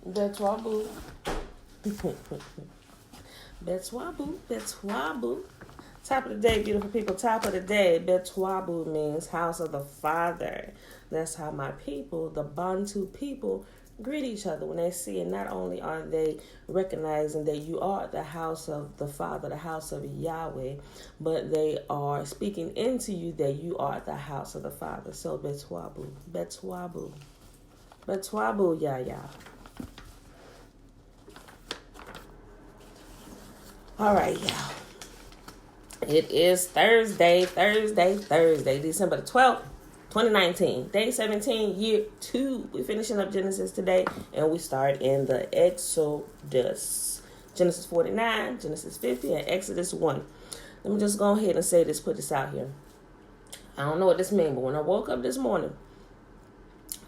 Betwabu. Betwabu. Betwabu. Top of the day, beautiful people. Top of the day. Betwabu means house of the Father. That's how my people, the Bantu people, greet each other when they see it. Not only are they recognizing that you are the house of the Father, the house of Yahweh, but they are speaking into you that you are the house of the Father. So Betwabu. Betwabu. Betwabu, Yah. All right, y'all. It is Thursday, December the 12th, 2019. Day 17, year 2. We're finishing up Genesis today, and we start in the Exodus. Genesis 49, Genesis 50, and Exodus 1. Let me just go ahead and say this, put this out here. I don't know what this means, but when I woke up this morning,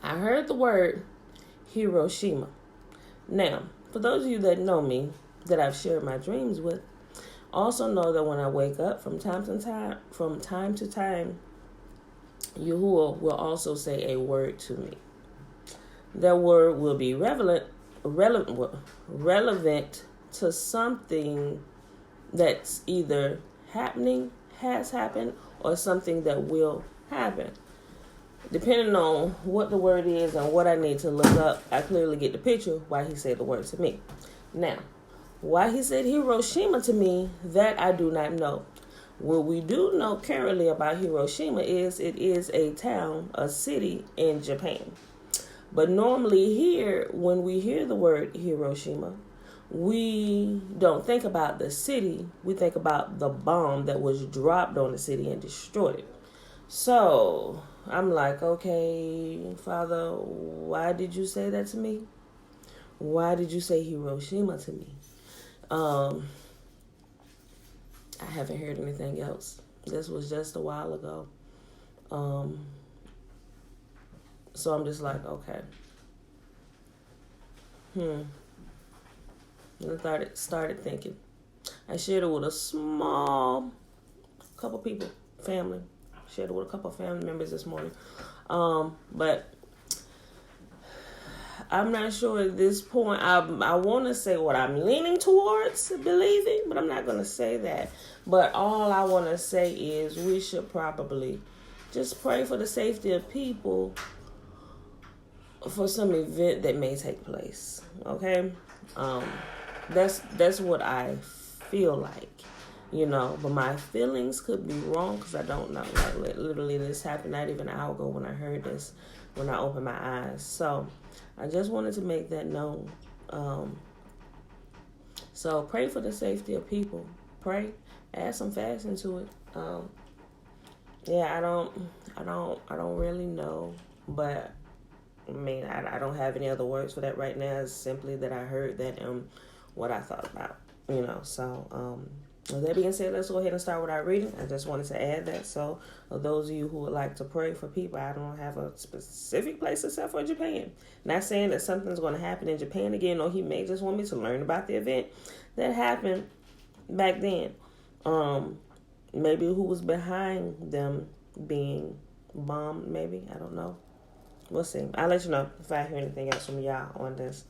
I heard the word Hiroshima. Now, for those of you that know me, that I've shared my dreams with, also know that when I wake up from time to time, Yahuwah will also say a word to me. That word will be relevant to something that's either happening, has happened, or something that will happen. Depending on what the word is and what I need to look up, I clearly get the picture why he said the word to me. Now, why he said Hiroshima to me, that I do not know. What we do know currently about Hiroshima is it is a town, a city in Japan. But normally here, when we hear the word Hiroshima, we don't think about the city. We think about the bomb that was dropped on the city and destroyed it. So I'm like, okay, Father, why did you say that to me? Why did you say Hiroshima to me? I haven't heard anything else. This was just a while ago. So I'm just like, okay. And I started thinking. I shared it with a small couple people, family. Shared it with a couple of family members this morning. But I'm not sure at this point. I want to say what I'm leaning towards believing, but I'm not going to say that. But all I want to say is we should probably just pray for the safety of people for some event that may take place. Okay? That's what I feel like. But my feelings could be wrong because I don't know. Like, literally, this happened not even an hour ago when I heard this, when I opened my eyes. So I just wanted to make that known. So pray for the safety of people. Pray, add some fasting to it. I don't really know, but I mean, I don't have any other words for that right now. It's simply that I heard that and what I thought about. So with that being said, let's go ahead and start with our reading. I just wanted to add that. So, those of you who would like to pray for people, I don't have a specific place except for Japan. Not saying that something's going to happen in Japan again, or he may just want me to learn about the event that happened back then. Maybe who was behind them being bombed, maybe. I don't know. We'll see. I'll let you know if I hear anything else from y'all on this.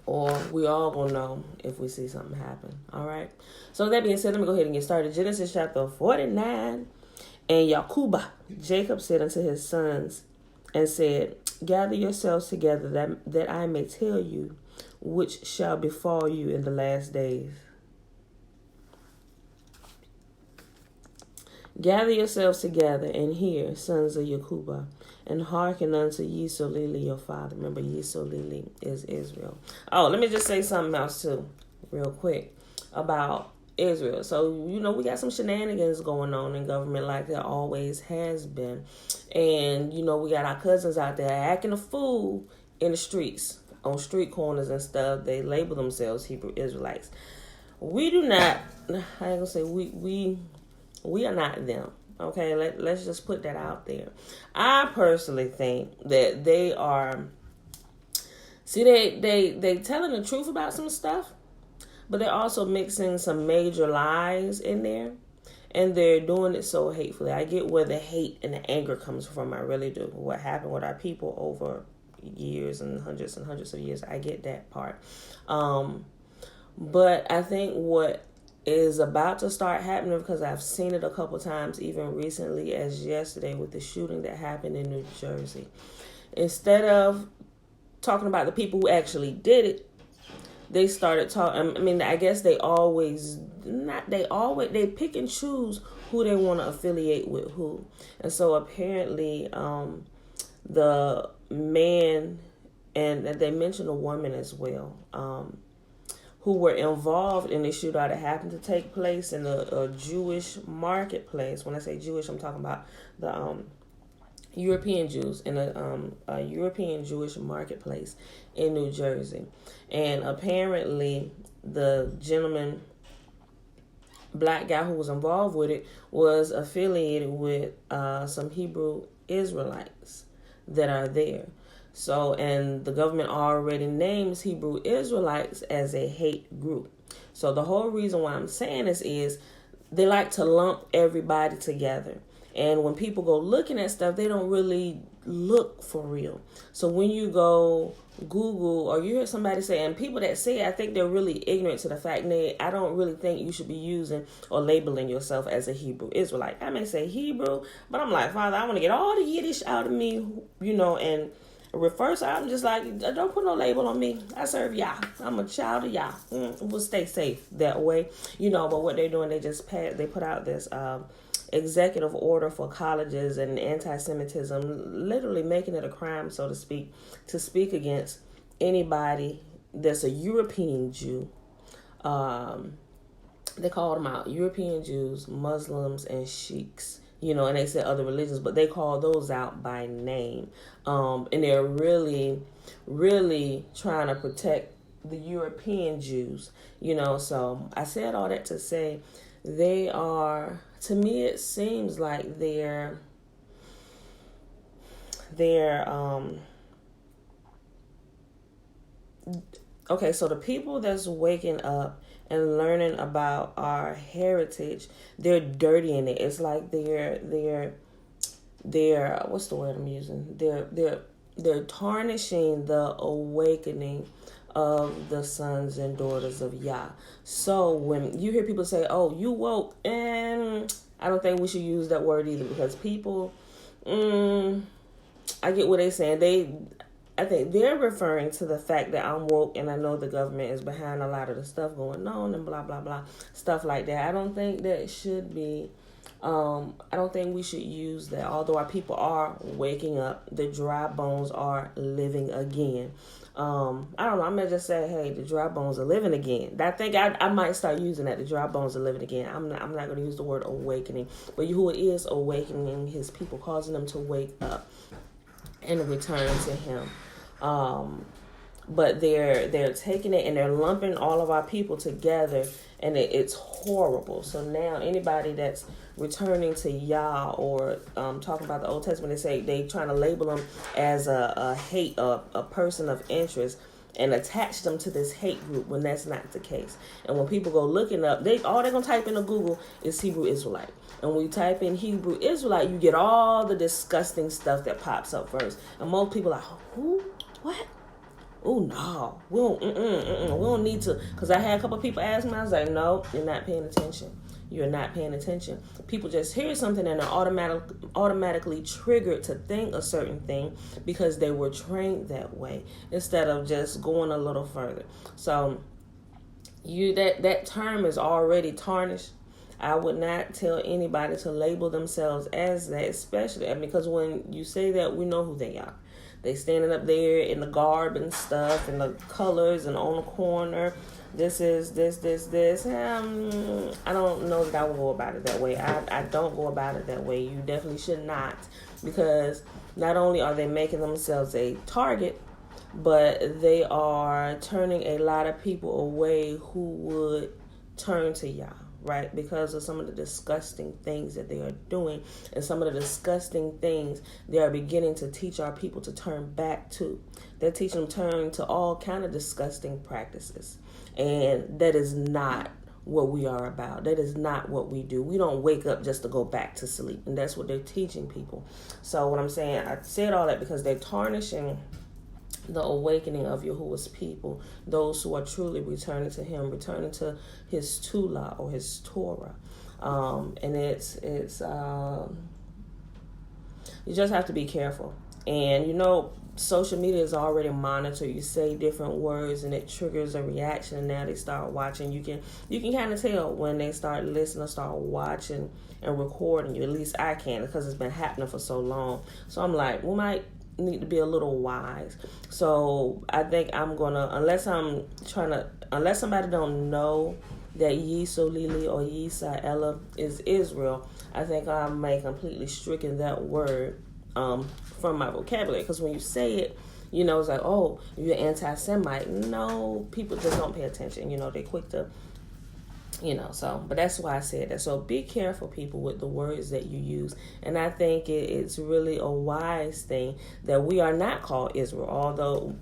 Or we all gonna know if we see something happen. All right. So that being said, let me go ahead and get started. Genesis chapter 49. And Yaquba, Jacob said unto his sons and said, gather yourselves together that I may tell you which shall befall you in the last days. Gather yourselves together and hear, sons of Yaquba, and hearken unto Yisolili your father. Remember, Yisolili is Israel. Oh, let me just say something else too, real quick, about Israel. So, we got some shenanigans going on in government like there always has been. And, we got our cousins out there acting a fool in the streets, on street corners and stuff. They label themselves Hebrew Israelites. We do not, I ain't gonna say we are not them. Okay, let's just put that out there. I personally think that they are, they telling the truth about some stuff, but they're also mixing some major lies in there, and they're doing it so hatefully. I get where the hate and the anger comes from. I really do. What happened with our people over, years and hundreds of years. I get that part. But I think what is about to start happening, because I've seen it a couple times, even recently as yesterday with the shooting that happened in New Jersey. Instead of talking about the people who actually did it, they started talking. I mean, I guess they pick and choose who they want to affiliate with who. And so apparently the man, and they mentioned a woman as well, who were involved in the shootout that happened to take place in a Jewish marketplace. When I say Jewish, I'm talking about the European Jews in a European Jewish marketplace in New Jersey. And apparently the gentleman, black guy who was involved with it, was affiliated with some Hebrew Israelites that are there. So, and the government already names Hebrew Israelites as a hate group. So the whole reason why I'm saying this is they like to lump everybody together. And when people go looking at stuff, they don't really look for real. So when you go Google or you hear somebody say, and people that say it, I think they're really ignorant to the fact that I don't really think you should be using or labeling yourself as a Hebrew Israelite. I may say Hebrew, but I'm like, Father, I want to get all the Yiddish out of me, and refer. So I'm just like, don't put no label on me. I serve Yah. I'm a child of Yah. We'll stay safe that way, But what they're doing, they put out this executive order for colleges and anti-Semitism, literally making it a crime, so to speak, to speak against anybody that's a European Jew. They called them out: European Jews, Muslims, and sheiks. And they said other religions, but they call those out by name. And they're really, really trying to protect the European Jews, So I said all that to say they are, to me, it seems like they're okay, so the people that's waking up and learning about our heritage, they're dirtying it. It's like they're what's the word I'm using? They're tarnishing the awakening of the sons and daughters of Yah. So when you hear people say, "Oh, you woke," and I don't think we should use that word either, because people, I get what they're saying. I think they're referring to the fact that I'm woke and I know the government is behind a lot of the stuff going on and blah, blah, blah, stuff like that. I don't think that should be, I don't think we should use that. Although our people are waking up, the dry bones are living again. I don't know. I'm going to just say, hey, the dry bones are living again. I think I might start using that. The dry bones are living again. I'm not going to use the word awakening, but Yahuwah is awakening his people, causing them to wake up and return to him. But they're taking it and they're lumping all of our people together, and it's horrible. So now anybody that's returning to Yah or talking about the Old Testament, they trying to label them as a person of interest and attach them to this hate group when that's not the case. And when people go looking up, all they're gonna type into Google is Hebrew Israelite. And when you type in Hebrew Israelite, you get all the disgusting stuff that pops up first. And most people are like, who? What? Oh, no. We don't need to. Because I had a couple of people ask me, I was like, no, you're not paying attention. You're not paying attention. People just hear something and are automatically triggered to think a certain thing because they were trained that way instead of just going a little further. So that term is already tarnished. I would not tell anybody to label themselves as that, especially because when you say that, we know who they are. They standing up there in the garb and stuff and the colors and on the corner. This is this. I don't know that I will go about it that way. I don't go about it that way. You definitely should not, because not only are they making themselves a target, but they are turning a lot of people away who would turn to Yah. Right, because of some of the disgusting things that they are doing and some of the disgusting things they are beginning to teach our people to turn back to. They're teaching them to turn to all kind of disgusting practices. And that is not what we are about. That is not what we do. We don't wake up just to go back to sleep. And that's what they're teaching people. So what I'm saying, I said all that because they're tarnishing the awakening of Yahuwah's people, those who are truly returning to him, returning to his Tula or his Torah. And it's you just have to be careful. And social media is already monitored. You say different words and it triggers a reaction, and now they start watching. You can kind of tell when they start listening, start watching and recording you. At least I can, because it's been happening for so long. So I'm like, we might need to be a little wise. So I think I'm gonna, unless somebody don't know that Yisolili or Yisa'ela is Israel, I think I may completely stricken that word from my vocabulary. Because when you say it, it's like, oh, you're anti-Semite. No, people just don't pay attention. They're quick to, so, but that's why I said that. So be careful, people, with the words that you use. And I think it's really a wise thing that we are not called Israel, although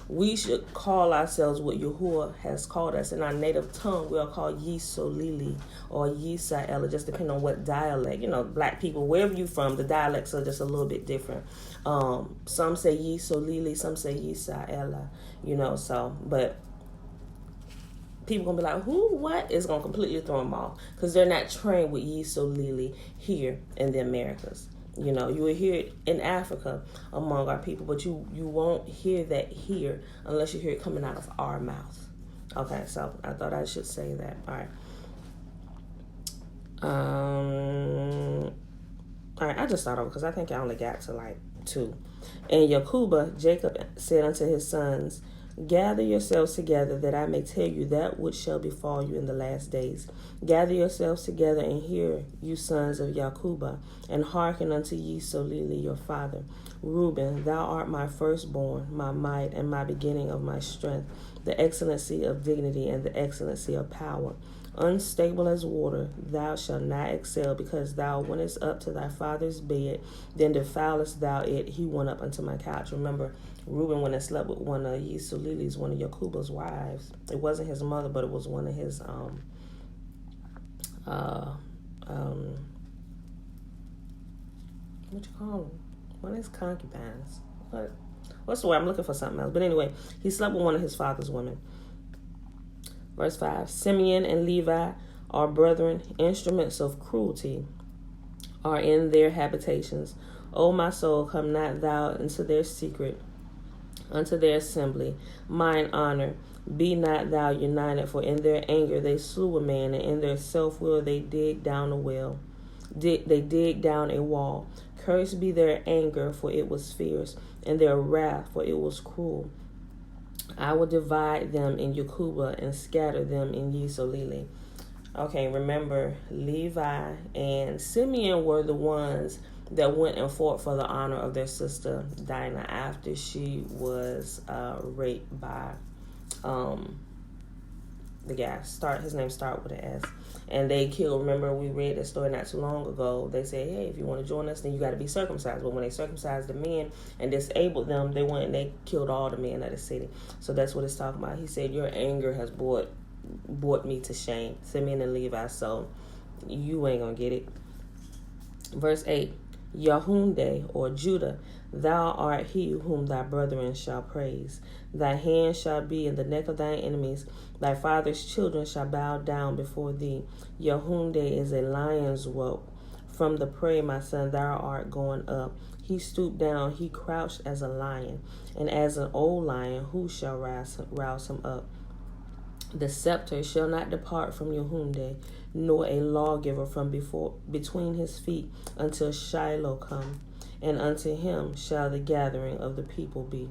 we should call ourselves what Yahuwah has called us. In our native tongue, we are called Yisolili or Yisa'ela, just depending on what dialect. Black people, wherever you're from, the dialects are just a little bit different. Some say Yisolili, some say Yisa'ela, so, but people gonna be like, who, what? It's gonna completely throw them off, because they're not trained with Yisolili here in the Americas. You will hear it in Africa among our people, but you won't hear that here unless you hear it coming out of our mouth. Okay, so I thought I should say that. All right, I just started over because I think I only got to like 2. And Yakuba, Jacob said unto his sons, gather yourselves together, that I may tell you that which shall befall you in the last days. Gather yourselves together and hear, you sons of Yakuba, and hearken unto Yisolili your father. Reuben, thou art my firstborn, my might, and my beginning of my strength, the excellency of dignity and the excellency of power. Unstable as water, thou shalt not excel, because thou wentest up to thy father's bed, then defilest thou it, he went up unto my couch. Remember, Reuben went and slept with one of Yisolili's, one of Yakuba's wives. It wasn't his mother, but it was one of his what you call them? One of his concubines. What's the word? I'm looking for something else. But anyway, he slept with one of his father's women. Verse 5, Simeon and Levi are brethren, instruments of cruelty are in their habitations. O my soul, come not thou into their secret, unto their assembly. Mine honor, be not thou united, for in their anger they slew a man, and in their self-will they dig down a well. They dig down a wall. Cursed be their anger, for it was fierce, and their wrath, for it was cruel. I will divide them in Yakuba and scatter them in Yisolili. Okay, remember, Levi and Simeon were the ones that went and fought for the honor of their sister Dinah after she was raped by the guy. His name started with an S. And they killed, remember we read that story not too long ago. They said, hey, if you want to join us, then you got to be circumcised. But when they circumcised the men and disabled them, they went and they killed all the men of the city. So that's what it's talking about. He said, your anger has brought me to shame. Simeon and Levi, so you ain't going to get it. Verse 8, Yahunde, or Judah, thou art he whom thy brethren shall praise. Thy hand shall be in the neck of thine enemies. Thy father's children shall bow down before thee. Yahunde is a lion's whelp. From the prey, my son, thou art going up. He stooped down, he crouched as a lion. And as an old lion, who shall rouse him up? The scepter shall not depart from Yahunde, nor a lawgiver from between his feet, until Shiloh come, and unto him shall the gathering of the people be.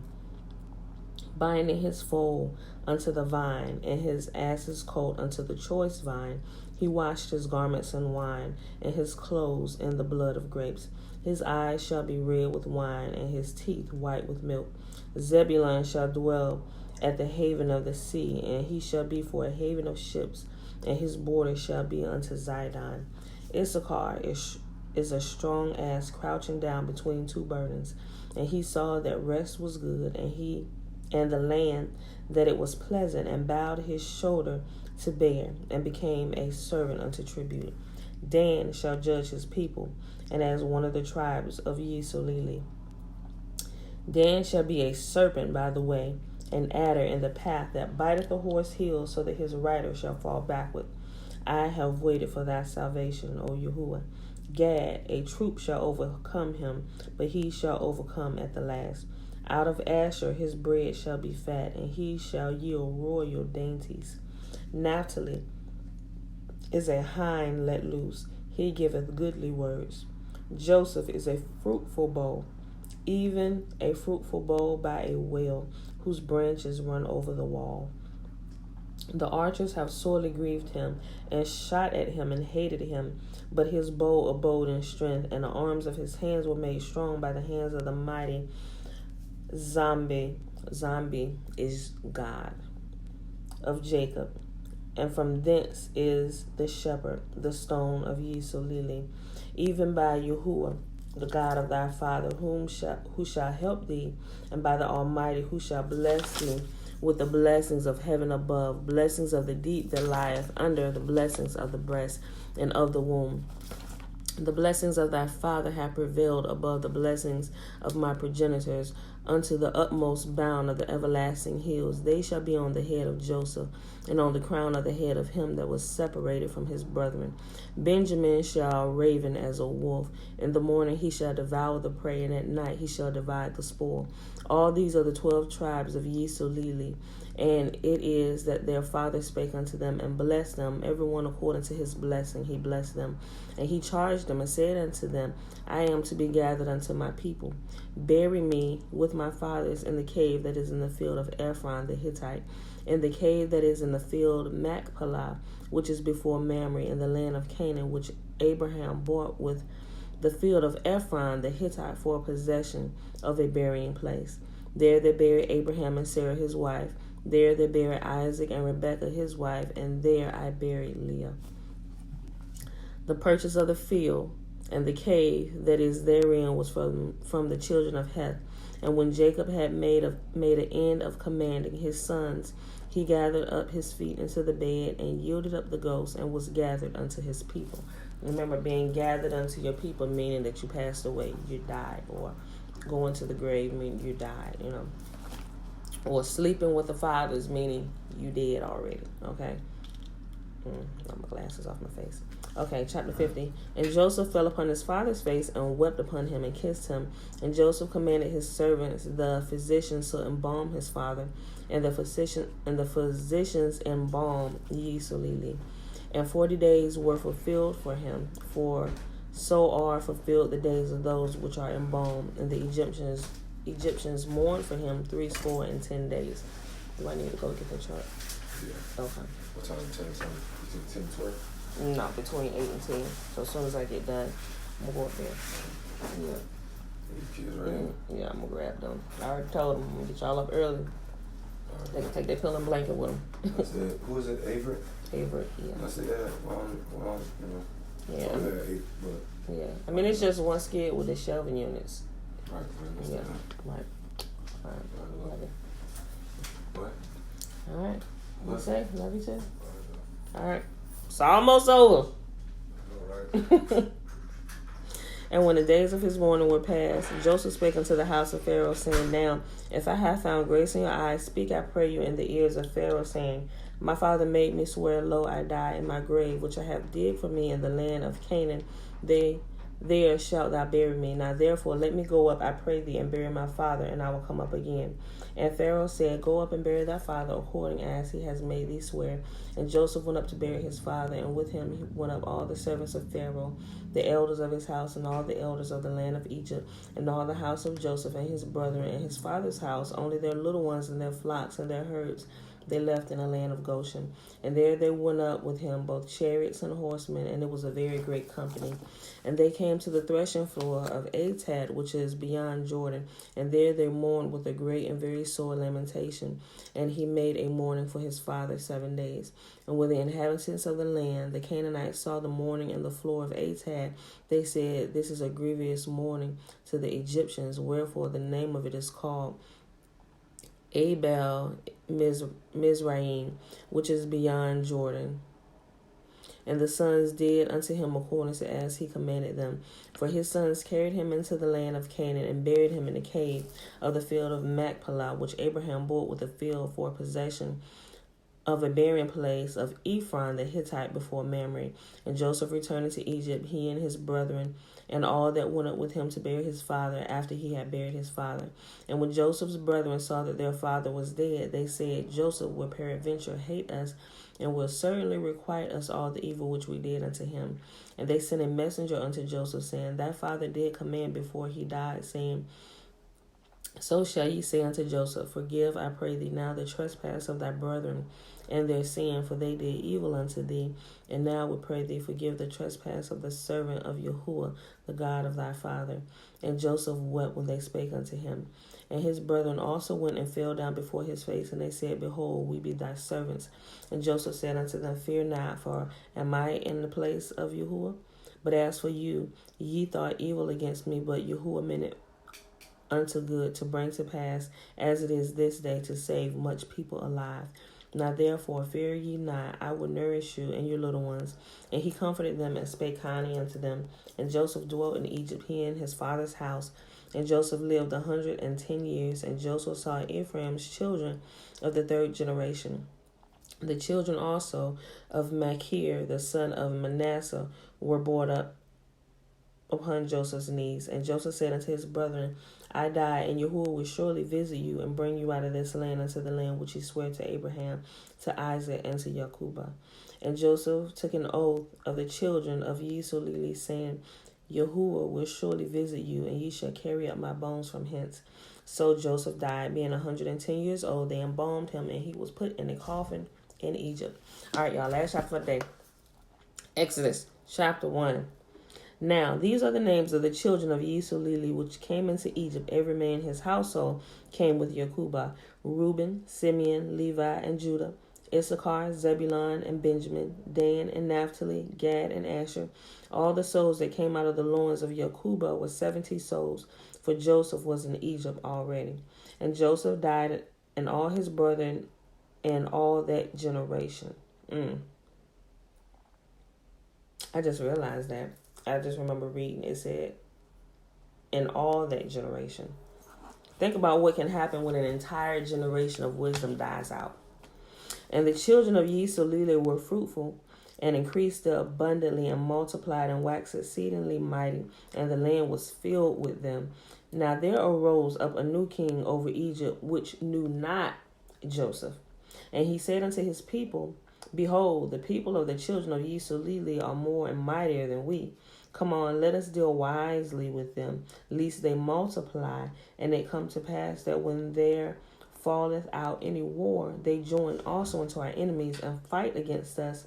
Binding his foal unto the vine, and his ass's colt unto the choice vine, he washed his garments in wine, and his clothes in the blood of grapes. His eyes shall be red with wine, and his teeth white with milk. Zebulun shall dwell at the haven of the sea, and he shall be for a haven of ships, and his border shall be unto Zidon. Issachar is a strong ass crouching down between two burdens, and he saw that rest was good, and the land that it was pleasant, and bowed his shoulder to bear, and became a servant unto tribute. Dan shall judge his people, and as one of the tribes of Yisolili. Dan shall be a serpent by the way, an adder in the path that biteth the horse heel, so that his rider shall fall backward. I have waited for thy salvation, O Yahuwah. Gad, a troop shall overcome him, but he shall overcome at the last. Out of Asher his bread shall be fat, and he shall yield royal dainties. Naphtali is a hind let loose, he giveth goodly words. Joseph is a fruitful bow, even a fruitful bow by a well, whose branches run over the wall. The archers have sorely grieved him, and shot at him, and hated him. But his bow abode in strength, and the arms of his hands were made strong by the hands of the mighty. Zombie is God of Jacob, and from thence is the shepherd, the stone of Yisulili, even by Yahuwah, the God of thy father, who shall help thee, and by the Almighty, who shall bless thee with the blessings of heaven above, blessings of the deep that lieth under, the blessings of the breast and of the womb. The blessings of thy father have prevailed above the blessings of my progenitors, unto the utmost bound of the everlasting hills. They shall be on the head of Joseph, and on the crown of the head of him that was separated from his brethren. Benjamin shall raven as a wolf. In the morning he shall devour the prey, and at night he shall divide the spoil. All these are the 12 tribes of Yisulili. And it is that their father spake unto them, and blessed them, every one according to his blessing. He blessed them. And he charged them, and said unto them, I am to be gathered unto my people. Bury me with my fathers in the cave that is in the field of Ephron the Hittite, in the cave that is in the field Machpelah, which is before Mamre, in the land of Canaan, which Abraham bought with the field of Ephron the Hittite for a possession of a burying place. There they buried Abraham and Sarah his wife. There they buried Isaac and Rebekah his wife, and there I buried Leah. The purchase of the field and the cave that is therein was from the children of Heth. And when Jacob had made an end of commanding his sons, he gathered up his feet into the bed, and yielded up the ghost, and was gathered unto his people. Remember, being gathered unto your people meaning that you passed away, you died, or going to the grave meaning you died, or sleeping with the fathers meaning you dead already. Okay. Got my glasses off my face. Okay, chapter 50. And Joseph fell upon his father's face, and wept upon him, and kissed him. And Joseph commanded his servants, the physicians, to embalm his father, and the physicians embalmed Yisulili. And 40 days were fulfilled for him, for so are fulfilled the days of those which are embalmed. And the Egyptians mourned for him 70 days. Do I need to go get the chart? Yeah. Okay. What time? 10 something? You think 10, 12? No, between 8 and 10. So as soon as I get done, I'm going to go up there. Yeah. These kids right here? Yeah, I'm going to grab them. I already told them I'm going to get y'all up early. Right. They can take their pillow and blanket with them. I said, who is it? Avery? Avery, yeah. I said, yeah, Yeah. Oh, yeah, but. Yeah. I mean, it's just one skid with the shelving units. Right, Yeah. Right. All right. Love it. What? All right. What you say? Love you too? All right. It's almost over. All right. And when the days of his mourning were past, Joseph spake unto the house of Pharaoh, saying, Now, if I have found grace in your eyes, speak, I pray you, in the ears of Pharaoh, saying, My father made me swear, lo, I die in my grave, which I have digged for me in the land of Canaan. There shalt thou bury me. Now therefore let me go up, I pray thee, and bury my father, and I will come up again. And Pharaoh said, Go up and bury thy father, according as he has made thee swear. And Joseph went up to bury his father, and with him he went up all the servants of Pharaoh, the elders of his house, and all the elders of the land of Egypt, and all the house of Joseph and his brethren, and his father's house, only their little ones and their flocks and their herds they left in the land of Goshen. And there they went up with him, both chariots and horsemen, and it was a very great company. And they came to the threshing floor of Atad, which is beyond Jordan, and there they mourned with a great and very sore lamentation. And he made a mourning for his father 7 days. And when the inhabitants of the land, the Canaanites, saw the mourning in the floor of Atad, they said, This is a grievous mourning to the Egyptians, wherefore the name of it is called Abel Mizraim, which is beyond Jordan. And the sons did unto him according to as he commanded them. For his sons carried him into the land of Canaan, and buried him in the cave of the field of Machpelah, which Abraham bought with a field for possession of a burying place of Ephron the Hittite before Mamre. And Joseph returned into Egypt, he and his brethren, and all that went up with him to bury his father after he had buried his father. And when Joseph's brethren saw that their father was dead, they said, Joseph will peradventure hate us, and will certainly requite us all the evil which we did unto him. And they sent a messenger unto Joseph, saying, Thy father did command before he died, saying, So shall ye say unto Joseph, Forgive, I pray thee, now the trespass of thy brethren and their sin, for they did evil unto thee. And now we pray thee, forgive the trespass of the servant of Yahuwah, the God of thy father. And Joseph wept when they spake unto him. And his brethren also went and fell down before his face, and they said, Behold, we be thy servants. And Joseph said unto them, Fear not, for am I in the place of Yahuwah? But as for you, ye thought evil against me, but Yahuwah meant it unto good, to bring to pass, as it is this day, to save much people alive. Now therefore fear ye not, I will nourish you and your little ones. And he comforted them and spake kindly unto them. And Joseph dwelt in Egypt, he and his father's house. And Joseph lived 110 years. And Joseph saw Ephraim's children of the third generation. The children also of Machir, the son of Manasseh, were brought up upon Joseph's knees. And Joseph said unto his brethren, I die, and Yahuwah will surely visit you and bring you out of this land unto the land which he sware to Abraham, to Isaac, and to Jacob. And Joseph took an oath of the children of Yisrael, saying, Yahuwah will surely visit you, and ye shall carry up my bones from hence. So Joseph died, being 110 years old. They embalmed him, and he was put in a coffin in Egypt. All right, y'all, last chapter for the day. Exodus, chapter 1. Now, these are the names of the children of Yisrael which came into Egypt. Every man his household came with Jacobah: Reuben, Simeon, Levi, and Judah, Issachar, Zebulun, and Benjamin, Dan and Naphtali, Gad and Asher. All the souls that came out of the loins of Jacobah were 70 souls, for Joseph was in Egypt already. And Joseph died, and all his brethren, and all that generation. I just realized that. I just remember reading, it said, in all that generation. Think about what can happen when an entire generation of wisdom dies out. And the children of Yisrael were fruitful, and increased abundantly, and multiplied, and waxed exceedingly mighty, and the land was filled with them. Now there arose up a new king over Egypt, which knew not Joseph. And he said unto his people, Behold, the people of the children of Yisrael are more and mightier than we. Come on, let us deal wisely with them, lest they multiply, and it come to pass that when there falleth out any war, they join also unto our enemies and fight against us.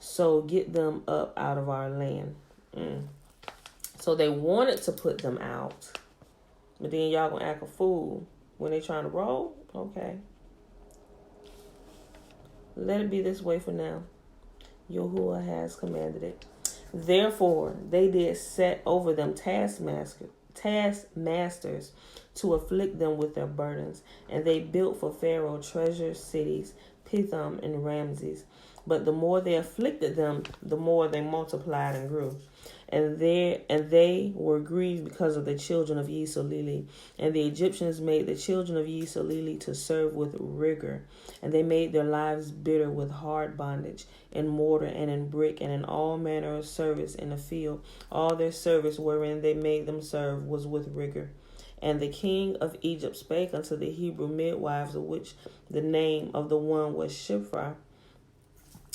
So get them up out of our land. So they wanted to put them out, but then y'all gonna act a fool when they trying to roll? Okay. Let it be this way for now. Yahuwah has commanded it. Therefore, they did set over them taskmasters to afflict them with their burdens. And they built for Pharaoh treasure cities, Pithom and Ramses. But the more they afflicted them, the more they multiplied and grew. And they were grieved because of the children of Yisrael. And the Egyptians made the children of Yisrael to serve with rigor. And they made their lives bitter with hard bondage, in mortar and in brick, and in all manner of service in the field. All their service wherein they made them serve was with rigor. And the king of Egypt spake unto the Hebrew midwives, of which the name of the one was Shiphrah,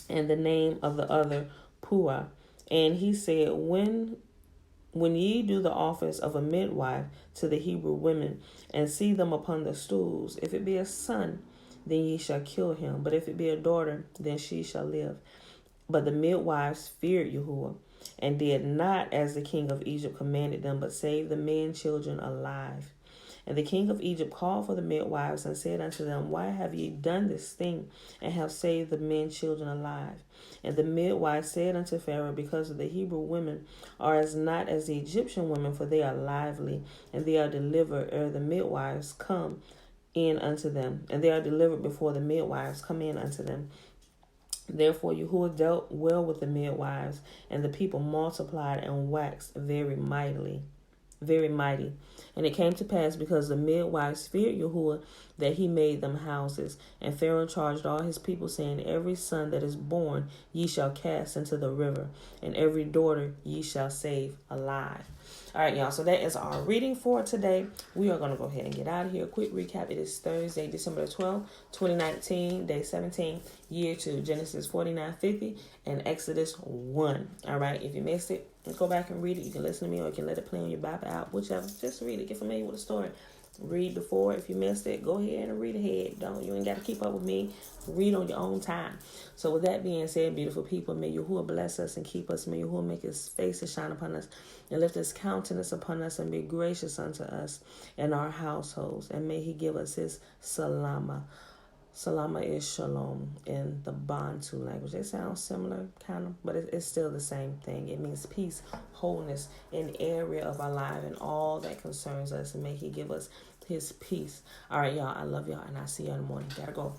and the name of the other Puah. And he said, When ye do the office of a midwife to the Hebrew women, and see them upon the stools, if it be a son, then ye shall kill him. But if it be a daughter, then she shall live. But the midwives feared Yahuwah, and did not as the king of Egypt commanded them, but saved the men children alive. And the king of Egypt called for the midwives, and said unto them, Why have ye done this thing, and have saved the men children alive? And the midwives said unto Pharaoh, Because of the Hebrew women are as not as the Egyptian women, for they are lively, and they are delivered ere the midwives come in unto them. And they are delivered before the midwives come in unto them. Therefore, Yahuwah dealt well with the midwives, and the people multiplied and waxed very mightily. Very mighty. And it came to pass, because the midwives feared Yahuwah, that he made them houses. And Pharaoh charged all his people, saying, every son that is born ye shall cast into the river, and every daughter ye shall save alive. All right, y'all. So that is our reading for today. We are going to go ahead and get out of here. Quick recap. It is Thursday, December 12th, 2019, day 17, year 2, Genesis 49:50 and Exodus 1. All right. If you missed it, go back and read it. You can listen to me, or you can let it play on your Bible app, whichever. Just read it. Get familiar with the story. Read before. If you missed it, go ahead and read ahead. You ain't got to keep up with me. Read on your own time. So with that being said, beautiful people, may Yahuwah bless us and keep us. May Yahuwah make his face to shine upon us and lift his countenance upon us and be gracious unto us and our households. And may he give us his salama. Salama is shalom in the Bantu language. They sound similar, kind of, but it's still the same thing. It means peace, wholeness in the area of our life and all that concerns us. And may he give us his peace. All right, y'all. I love y'all, and I'll see you in the morning. Gotta go.